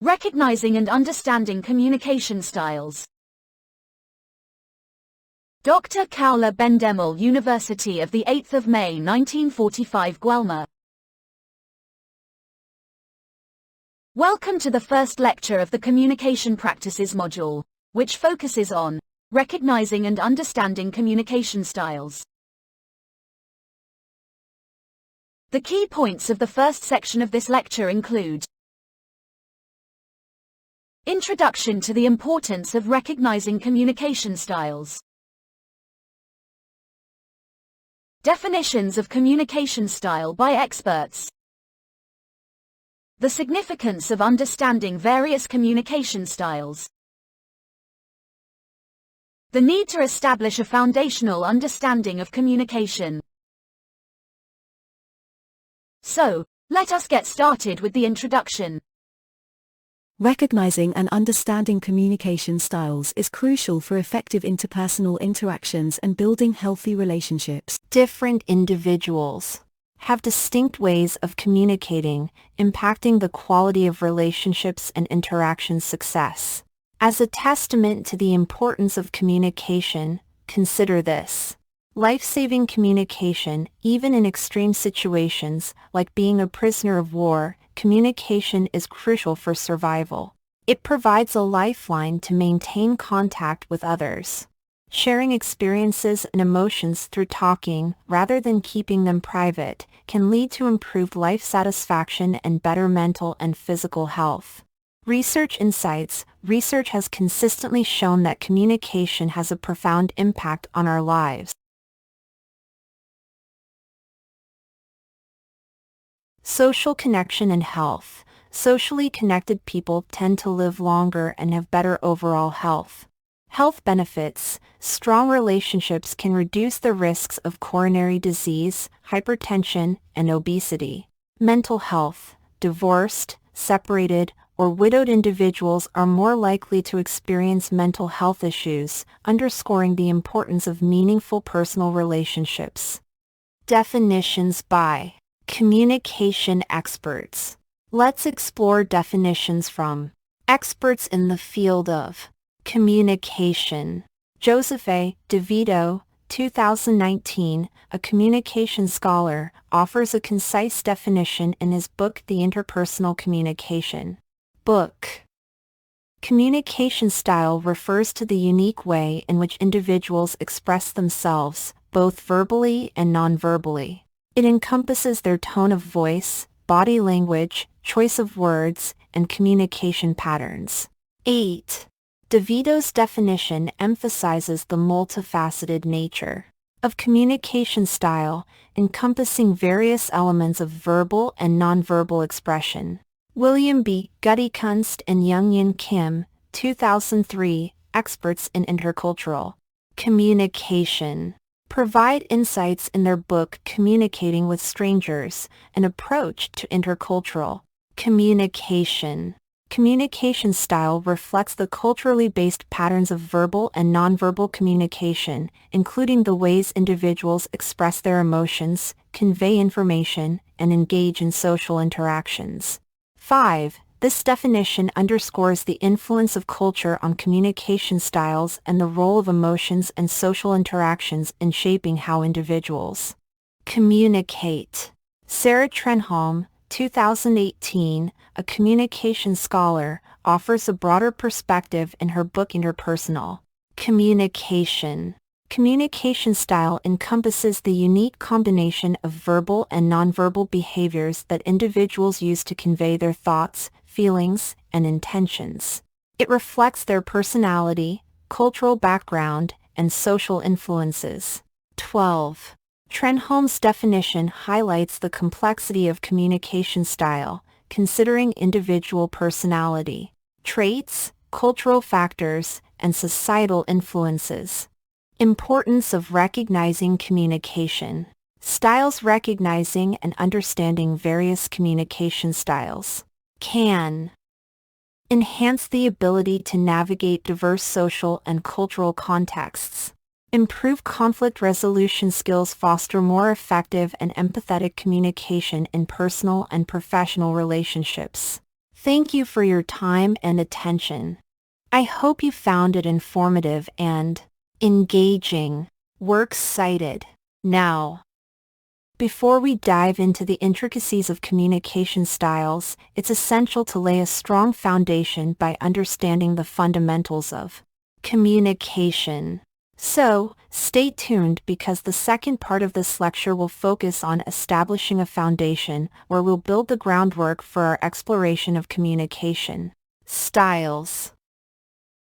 Recognizing and understanding communication styles. Dr. Kaula Bendemel, University of the 8th of May 1945, Guelma. Welcome to the first lecture of the Communication Practices module, which focuses on recognizing and understanding communication styles. The key points of the first section of this lecture include Introduction to the importance of recognizing communication styles. Definitions of communication style by experts. The significance of understanding various communication styles. The need to establish a foundational understanding of communication. So, let us get started with the introduction. Recognizing and understanding communication styles is crucial for effective interpersonal interactions and building healthy relationships. Different individuals have distinct ways of communicating, impacting the quality of relationships and interaction success. As a testament to the importance of communication, consider this. Life-saving communication, even in extreme situations, like being a prisoner of war, communication is crucial for survival. It provides a lifeline to maintain contact with others. Sharing experiences and emotions through talking, rather than keeping them private, can lead to improved life satisfaction and better mental and physical health. Research insights. Research has consistently shown that communication has a profound impact on our lives. Social connection and health. Socially connected people tend to live longer and have better overall health. Health benefits. Strong relationships can reduce the risks of coronary disease, hypertension, and obesity. Mental health. Divorced, separated, or widowed individuals are more likely to experience mental health issues, underscoring the importance of meaningful personal relationships. Definitions by communication experts. Let's explore definitions from experts in the field of communication. Joseph A. DeVito, 2019, a communication scholar, offers a concise definition in his book The Interpersonal Communication Book. Communication style refers to the unique way in which individuals express themselves, both verbally and non-verbally. It encompasses their tone of voice, body language, choice of words, and communication patterns. 8. DeVito's definition emphasizes the multifaceted nature of communication style, encompassing various elements of verbal and nonverbal expression. William B. Guttekunst and Youngin Kim, 2003, experts in intercultural communication, provide insights in their book Communicating with Strangers, an approach to intercultural communication. Communication style reflects the culturally based patterns of verbal and nonverbal communication, including the ways individuals express their emotions, convey information, and engage in social interactions. 5. This definition underscores the influence of culture on communication styles and the role of emotions and social interactions in shaping how individuals communicate. Sarah Trenholm, 2018, a communication scholar, offers a broader perspective in her book Interpersonal Communication. Communication style encompasses the unique combination of verbal and nonverbal behaviors that individuals use to convey their thoughts, feelings, and intentions. It reflects their personality, cultural background, and social influences. 12. Trenholm's definition highlights the complexity of communication style, considering individual personality, traits, cultural factors, and societal influences. Importance of recognizing communication styles. Recognizing and understanding various communication styles can enhance the ability to navigate diverse social and cultural contexts, improve conflict resolution skills, foster more effective and empathetic communication in personal and professional relationships. Thank you for your time and attention. I hope you found it informative and engaging. Works cited. Now, before we dive into the intricacies of communication styles, it's essential to lay a strong foundation by understanding the fundamentals of communication. So, stay tuned because the second part of this lecture will focus on establishing a foundation where we'll build the groundwork for our exploration of communication styles.